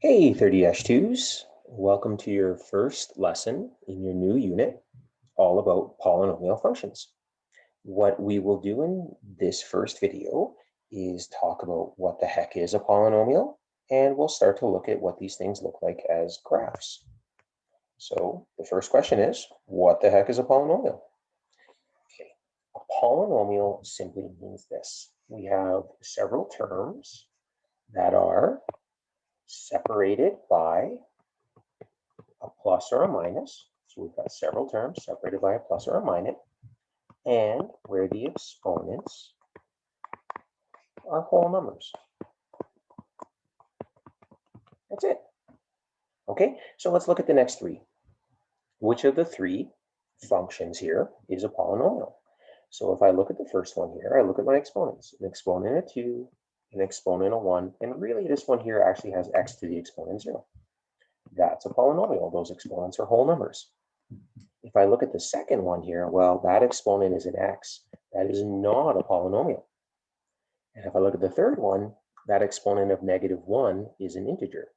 Hey 30-2s, welcome to your first lesson in your new unit, all about polynomial functions. What we will do in this first video is talk about what the heck is a polynomial, and we'll start to look at what these things look like as graphs. So the first question is, what the heck is a polynomial? Okay, a polynomial simply means this. We have several terms that are separated by a plus or a minus. So we've got several terms separated by a plus or a minus, and where the exponents are whole numbers. That's it. Okay, so let's look at the next three. Which of the three functions here is a polynomial? So if I look at the first one here, I look at my exponents. An exponent of 2, an exponent of 1, and really this one here actually has x to the exponent 0. That's a polynomial. Those exponents are whole numbers. If I look at the second one here, well, that exponent is an x. That is not a polynomial. And if I look at the third one, that exponent of -1 is an integer.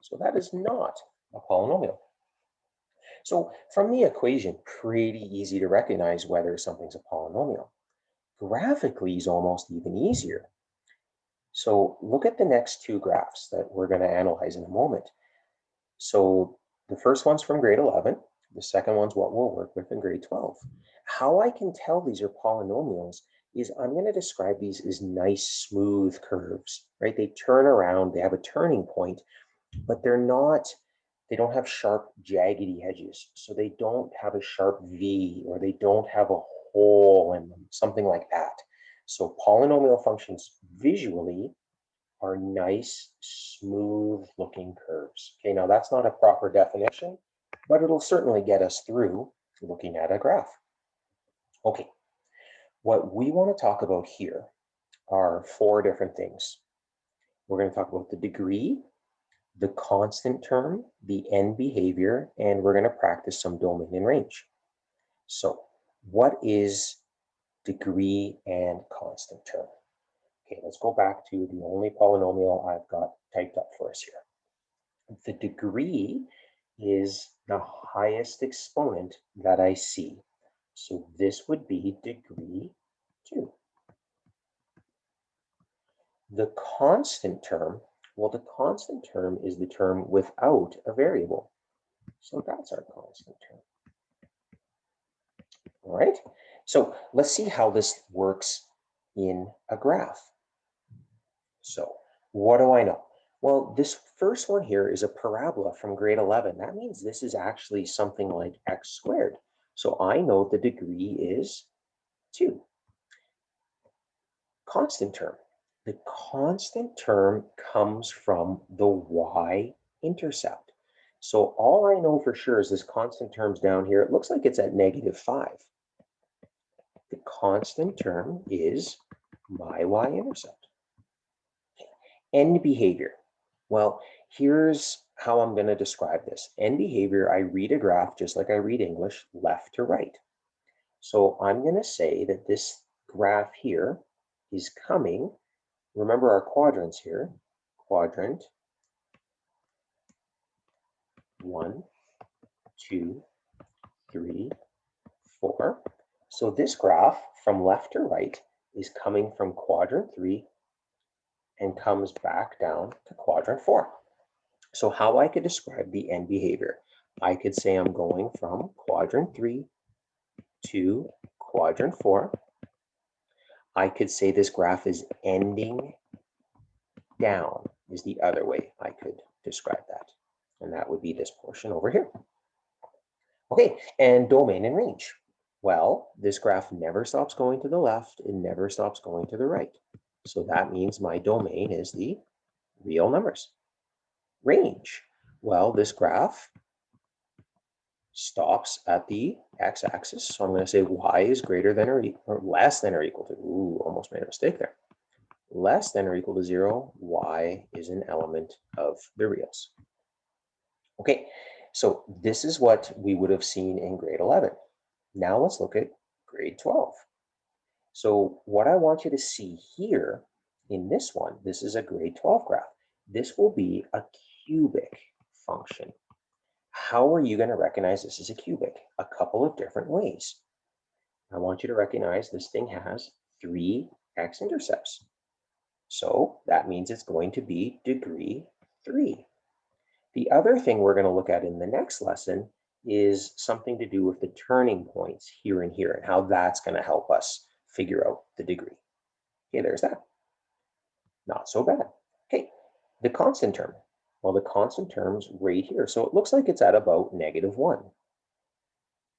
So that is not a polynomial. So from the equation, pretty easy to recognize whether something's a polynomial. Graphically is almost even easier. So look at the next two graphs that we're going to analyze in a moment. So the first one's from grade 11. The second one's what we'll work with in grade 12. How I can tell these are polynomials is I'm going to describe these as nice, smooth curves, right? They turn around, they have a turning point, but they don't have sharp, jaggedy edges. So they don't have a sharp V, or they don't have a hole in them, something like that. So polynomial functions visually are nice, smooth-looking curves. Okay, now that's not a proper definition, but it'll certainly get us through looking at a graph. Okay, what we want to talk about here are four different things. We're going to talk about the degree, the constant term, the end behavior, and we're going to practice some domain and range. So what is degree and constant term? Okay, let's go back to the only polynomial I've got typed up for us here. The degree is the highest exponent that I see. So this would be degree 2. The constant term, well, the constant term is the term without a variable. So that's our constant term. All right, so let's see how this works in a graph. So what do I know? Well, this first one here is a parabola from grade 11. That means this is actually something like x squared. So I know the degree is 2. Constant term. The constant term comes from the y-intercept. So all I know for sure is this constant term's down here. It looks like it's at -5. The constant term is my y-intercept. End behavior. Well, here's how I'm going to describe this. End behavior, I read a graph just like I read English, left to right. So I'm going to say that this graph here is coming, remember our quadrants here, quadrant 1, 2, 3, 4. So this graph from left to right is coming from quadrant 3 and comes back down to quadrant 4. So how I could describe the end behavior, I could say I'm going from quadrant 3 to quadrant 4. I could say this graph is ending down is the other way I could describe that. And that would be this portion over here. Okay, and domain and range. Well, this graph never stops going to the left. It never stops going to the right. So that means my domain is the real numbers. Range. Well, this graph stops at the x-axis. So I'm going to say y is greater than or less than or equal to, ooh, almost made a mistake there. Less than or equal to 0, y is an element of the reals. Okay, so this is what we would have seen in grade 11. Now let's look at grade 12. So what I want you to see here in this one, this is a grade 12 graph. This will be a cubic function. How are you going to recognize this as a cubic? A couple of different ways. I want you to recognize this thing has 3 x-intercepts. So that means it's going to be degree 3. The other thing we're going to look at in the next lesson is something to do with the turning points here and here and how that's going to help us figure out the degree. Okay, there's that. Not so bad. Okay, the constant term. Well, the constant term's right here. So it looks like it's at about -1.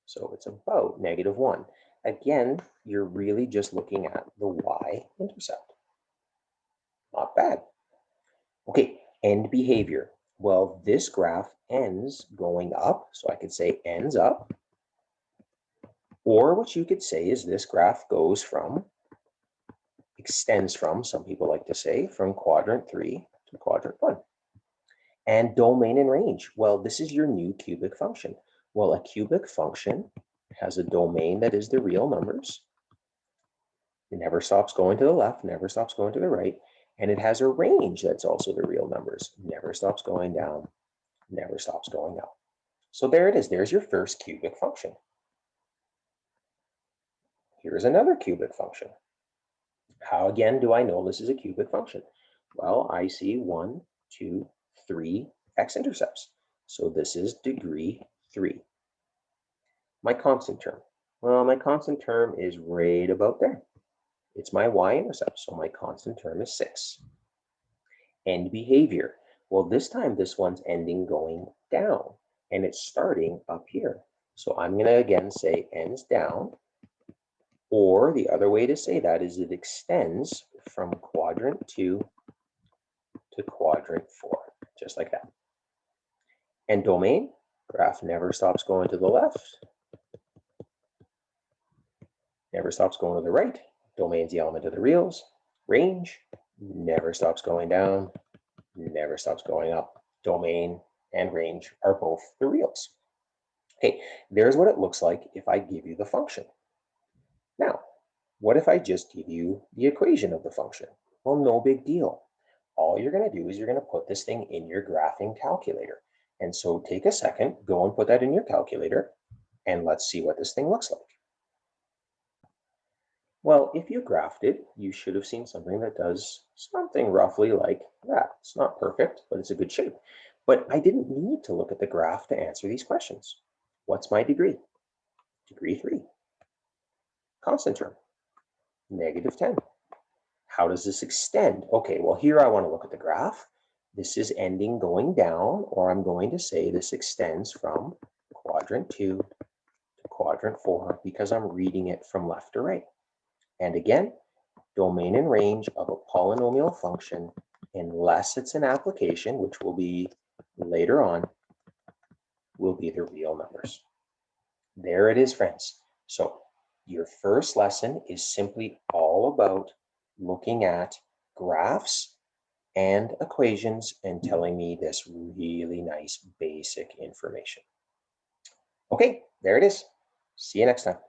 So it's about -1. Again, you're really just looking at the y-intercept. Not bad. Okay, end behavior. Well, this graph ends going up, so I could say ends up. Or what you could say is this graph extends from, some people like to say, from quadrant 3 to quadrant 1. And domain and range. Well, this is your new cubic function. Well, a cubic function has a domain that is the real numbers. It never stops going to the left, never stops going to the right. And it has a range that's also the real numbers. Never stops going down, never stops going up. So there it is. There's your first cubic function. Here's another cubic function. How again do I know this is a cubic function? Well, I see 1, 2, 3 x-intercepts. So this is degree 3. My constant term. Well, my constant term is right about there. It's my y-intercept, so my constant term is 6. End behavior. Well, this time this one's ending going down, and it's starting up here. So I'm going to again say ends down, or the other way to say that is it extends from quadrant 2 to quadrant 4, just like that. And domain, graph never stops going to the left, never stops going to the right. Domain's the element of the reals. Range never stops going down, never stops going up. Domain and range are both the reals. Okay, there's what it looks like if I give you the function. Now, what if I just give you the equation of the function? Well, no big deal. All you're going to do is you're going to put this thing in your graphing calculator. And so take a second, go and put that in your calculator, and let's see what this thing looks like. Well, if you graphed it, you should have seen something that does something roughly like that. It's not perfect, but it's a good shape. But I didn't need to look at the graph to answer these questions. What's my degree? Degree 3. Constant term, -10. How does this extend? Okay, well, here I want to look at the graph. This is ending going down, or I'm going to say this extends from quadrant 2 to quadrant 4 because I'm reading it from left to right. And again, domain and range of a polynomial function, unless it's an application, which will be later on, will be the real numbers. There it is, friends. So your first lesson is simply all about looking at graphs and equations and telling me this really nice basic information. Okay, there it is. See you next time.